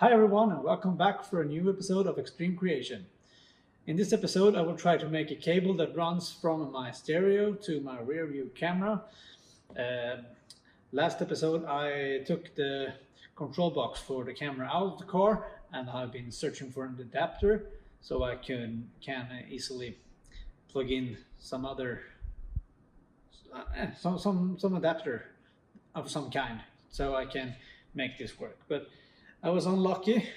Hi everyone and welcome back for a new episode of Extreme Creation. In this episode I will try to make a cable that runs from my stereo to my rear view camera. Last episode I took the control box for the camera out of the car and I've been searching for an adapter so I can easily plug in some other some adapter of some kind so I can make this work. But I was unlucky.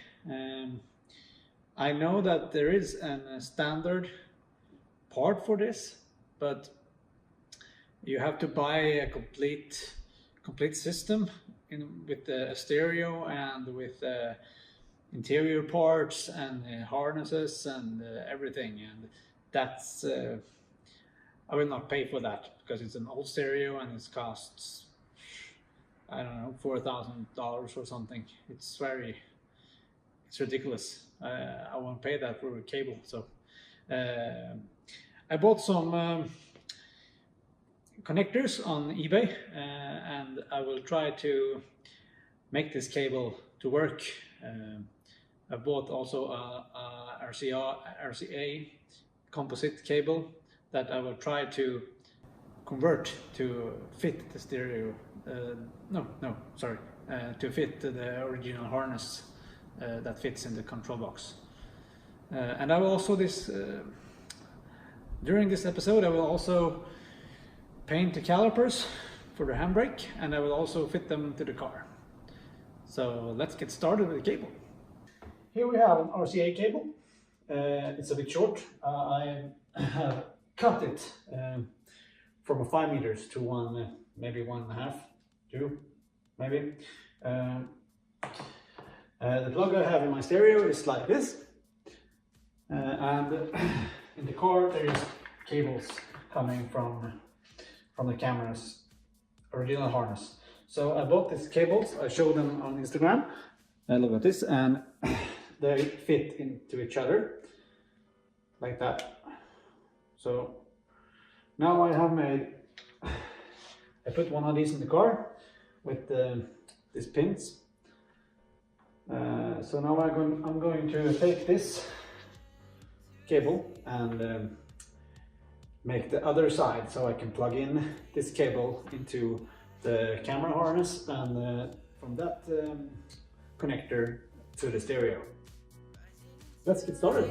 I know that there is a standard part for this, but you have to buy a complete system with a stereo and with interior parts and harnesses and everything, and that's I will not pay for that because it's an old stereo and it costs, I don't know, $4,000 or something. It's ridiculous. I won't pay that for a cable. So I bought some connectors on eBay and I will try to make this cable to work. I bought also a RCA composite cable that I will try to convert to fit the stereo. To fit the original harness that fits in the control box. And I will also during this episode I will also paint the calipers for the handbrake, and I will also fit them to the car. So let's get started with the cable. Here we have an RCA cable. It's a bit short. I have cut it from 5 meters to maybe 1.5, 2 maybe. The plug I have in my stereo is like this, and in the car there is cables coming from the camera's original harness. So I bought these cables. I showed them on Instagram. Look at this, and they fit into each other like that. So now I put one of these in the car with these pins. So now I'm going to take this cable and make the other side so I can plug in this cable into the camera harness and from that connector to the stereo. Let's get started.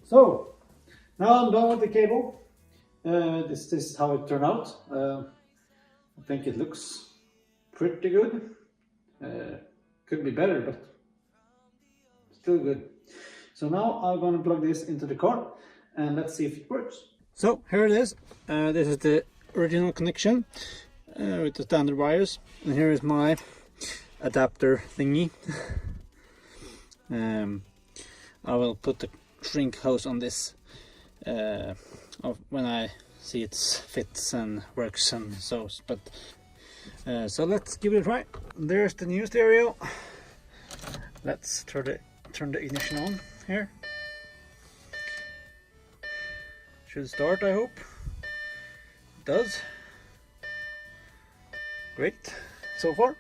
So now I'm done with the cable. This is how it turned out. I think it looks pretty good. Could be better, but still good. So now I'm going to plug this into the car and let's see if it works. So here it is. This is the original connection with the standard wires, and here is my adapter thingy. I will put the shrink hose on this when I see it fits and works and so. But so let's give it a try. There's the new stereo. Let's turn the ignition on here. Should start, I hope. It does. Great so far.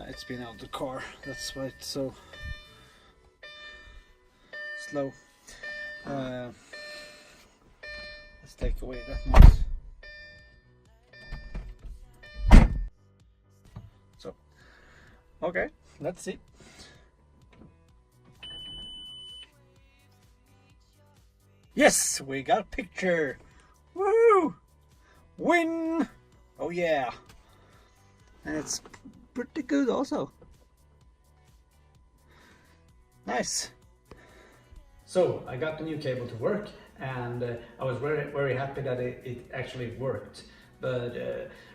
It's been out of the car, that's why it's so slow. Let's take away that noise. So, okay, let's see. Yes, we got a picture. Woo! Win! Oh yeah! And it's pretty good also. Nice. So I got the new cable to work, and I was very happy that it actually worked. But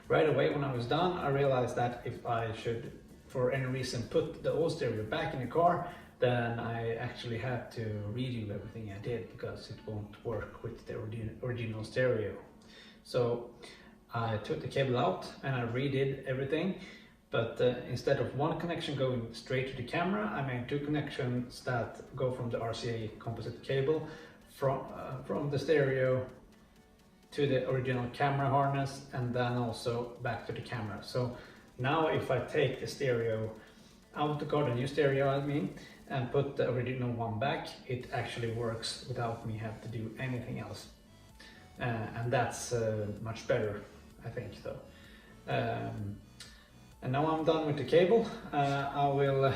right away when I was done, I realized that if I should for any reason put the old stereo back in the car, then I actually have to redo everything I did, because it won't work with the original stereo. So I took the cable out and I redid everything, but instead of one connection going straight to the camera, I made two connections that go from the RCA composite cable from the stereo to the original camera harness, and then also back to the camera. So now if I take the stereo out of the car, the new stereo I mean, and put the original one back, it actually works without me having to do anything else. And that's much better, I think, though. And now I'm done with the cable. I will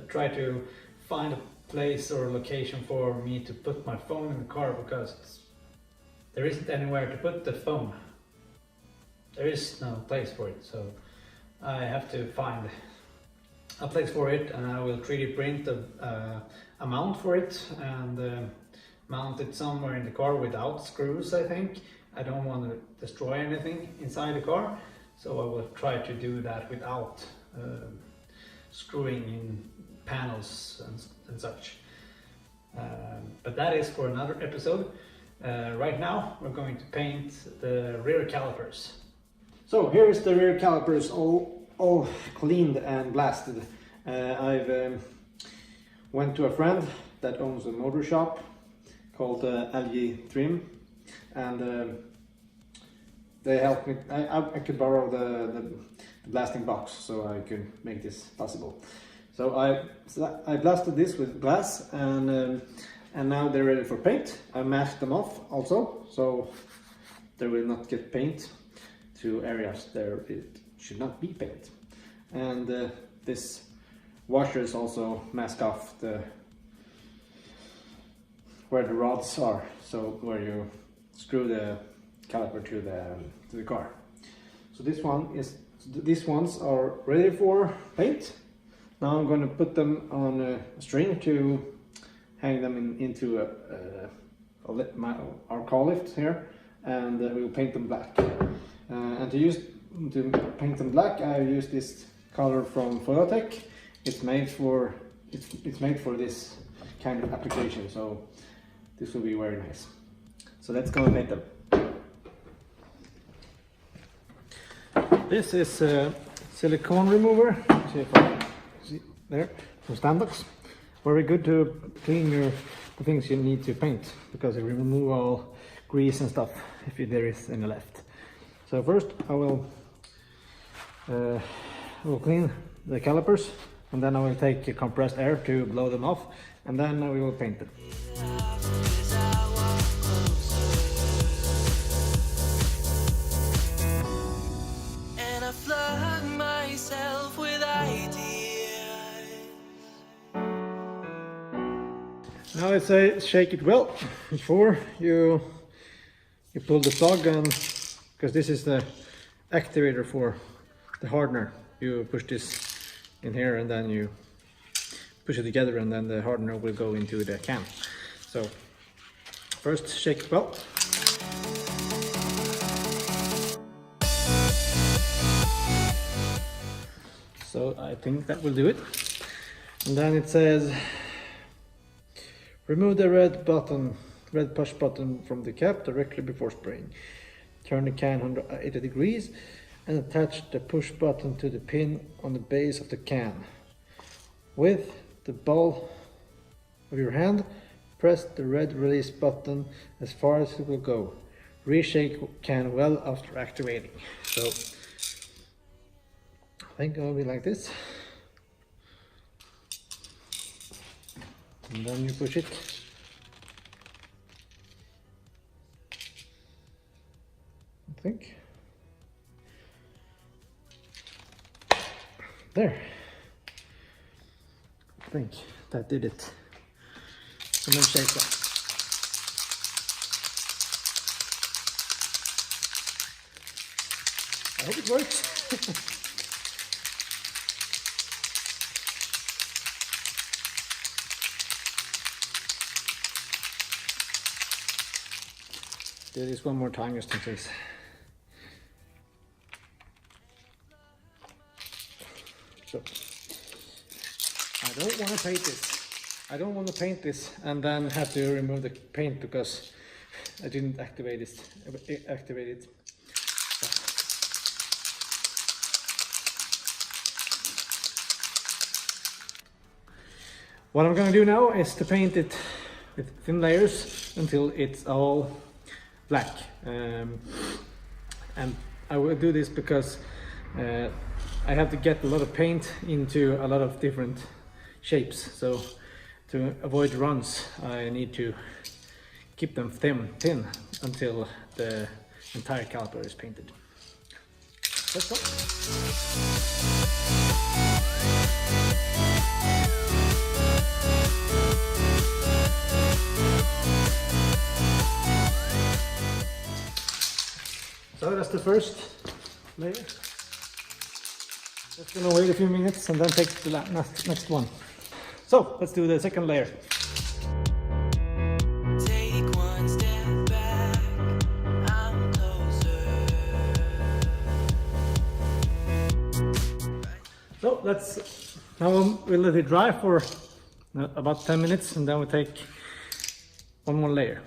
try to find a place or location for me to put my phone in the car, because there isn't anywhere to put the phone. There is no place for it, so I have to find a place for it, and I will 3D print a mount for it and mount it somewhere in the car without screws, I think. I don't want to destroy anything inside the car, so I will try to do that without screwing in panels and such. But that is for another episode. Right now we're going to paint the rear calipers. So here is the rear calipers all cleaned and blasted. I've went to a friend that owns a motor shop called Algae Trim, and they helped me. I could borrow the blasting box so I could make this possible. So I blasted this with glass, and now they're ready for paint. I masked them off also, so they will not get paint to areas there it should not be paint. And this washer is also masked off where the rods are, so where you screw the caliper to the car. So these ones are ready for paint. Now I'm going to put them on a string to hang them into our car lift here, and we will paint them black. And to paint them black, I use this color from Phototech. It's made for this kind of application, so this will be very nice. So let's go and paint them. This is a silicone remover. See if I see there from Standox. Very good to clean the things you need to paint, because it will remove all grease and stuff if there is any left. So first I will clean the calipers, and then I will take compressed air to blow them off, and then we will paint them. And I flood myself with ideas. Now I say shake it well before you pull the plug, and because this is the activator for the hardener. You push this in here and then you push it together, and then the hardener will go into the can. So first shake it well. So I think that will do it. And then it says remove the red push button from the cap directly before spraying. Turn the can 180 degrees and attach the push button to the pin on the base of the can. With the ball of your hand, press the red release button as far as it will go. Reshake can well after activating. So I think it will be like this. And then you push it. I think. There. I think that did it. And then shake that. I hope it works. Do this one more time just in case. So I don't want to paint this. I don't want to paint this and then have to remove the paint because I didn't activate it. What I'm gonna do now is to paint it with thin layers until it's all black. And I will do this because I have to get a lot of paint into a lot of different shapes. So to avoid runs, I need to keep them thin until the entire caliper is painted. Let's go. So that's the first layer. Just gonna wait a few minutes and then take the next one. So let's do the second layer. Take one step back, I'm closer. So now we'll let it dry for about 10 minutes and then we'll take one more layer.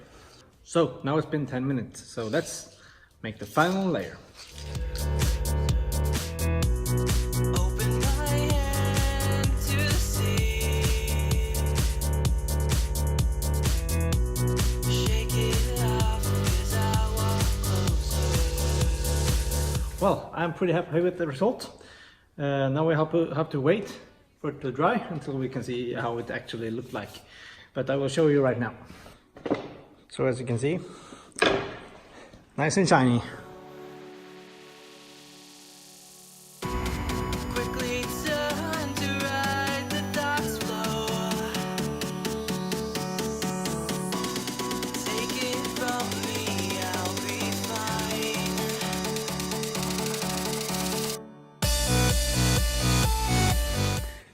So now it's been 10 minutes, so let's make the final layer. Well, I'm pretty happy with the result. Now we have to wait for it to dry until we can see how it actually looked like. But I will show you right now. So as you can see, nice and shiny. Quickly turn to ride the dock's flow. Take it from me, I'll be fine.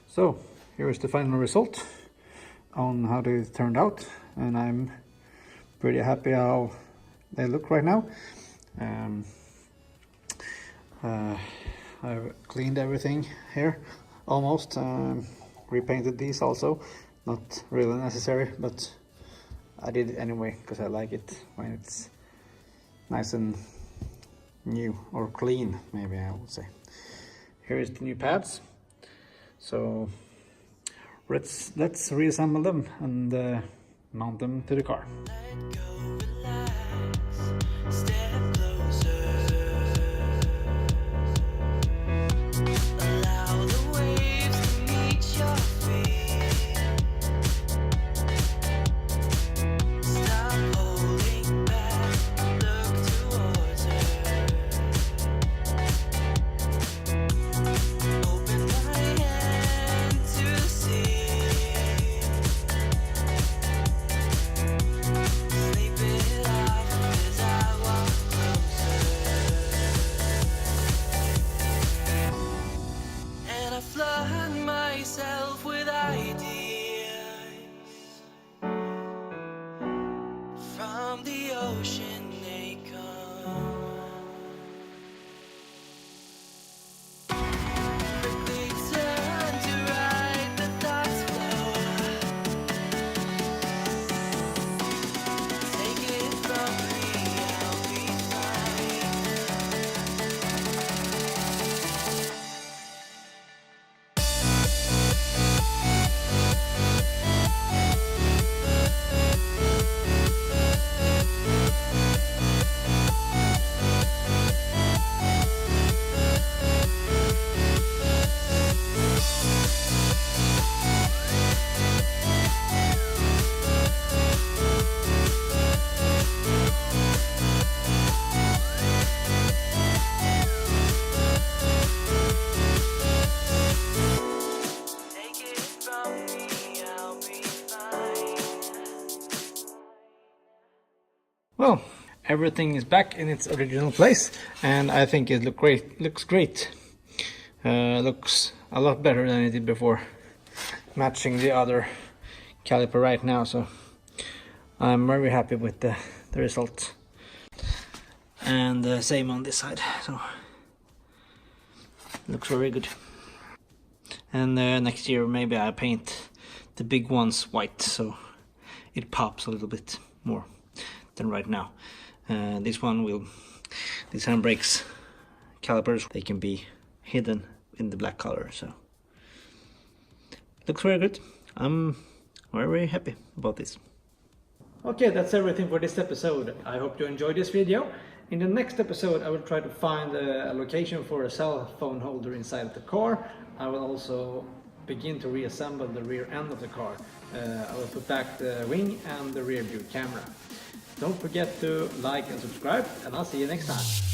So here is the final result on how it turned out, and I'm pretty happy how they look right now. I've cleaned everything here almost, repainted these also, not really necessary, but I did it anyway because I like it when it's nice and new, or clean maybe I would say. Here is the new pads, so let's reassemble them and mount them to the car. Well, everything is back in its original place, and I think it looks great. Looks a lot better than it did before, matching the other caliper right now, so I'm very happy with the result. And same on this side, so looks very good. And next year maybe I paint the big ones white, so it pops a little bit more than right now. These handbrakes, calipers, they can be hidden in the black color, so looks very good. I'm very happy about this. Okay, that's everything for this episode. I hope you enjoyed this video. In the next episode I will try to find a location for a cell phone holder inside of the car. I will also begin to reassemble the rear end of the car. I will put back the wing and the rear view camera. Don't forget to like and subscribe, and I'll see you next time.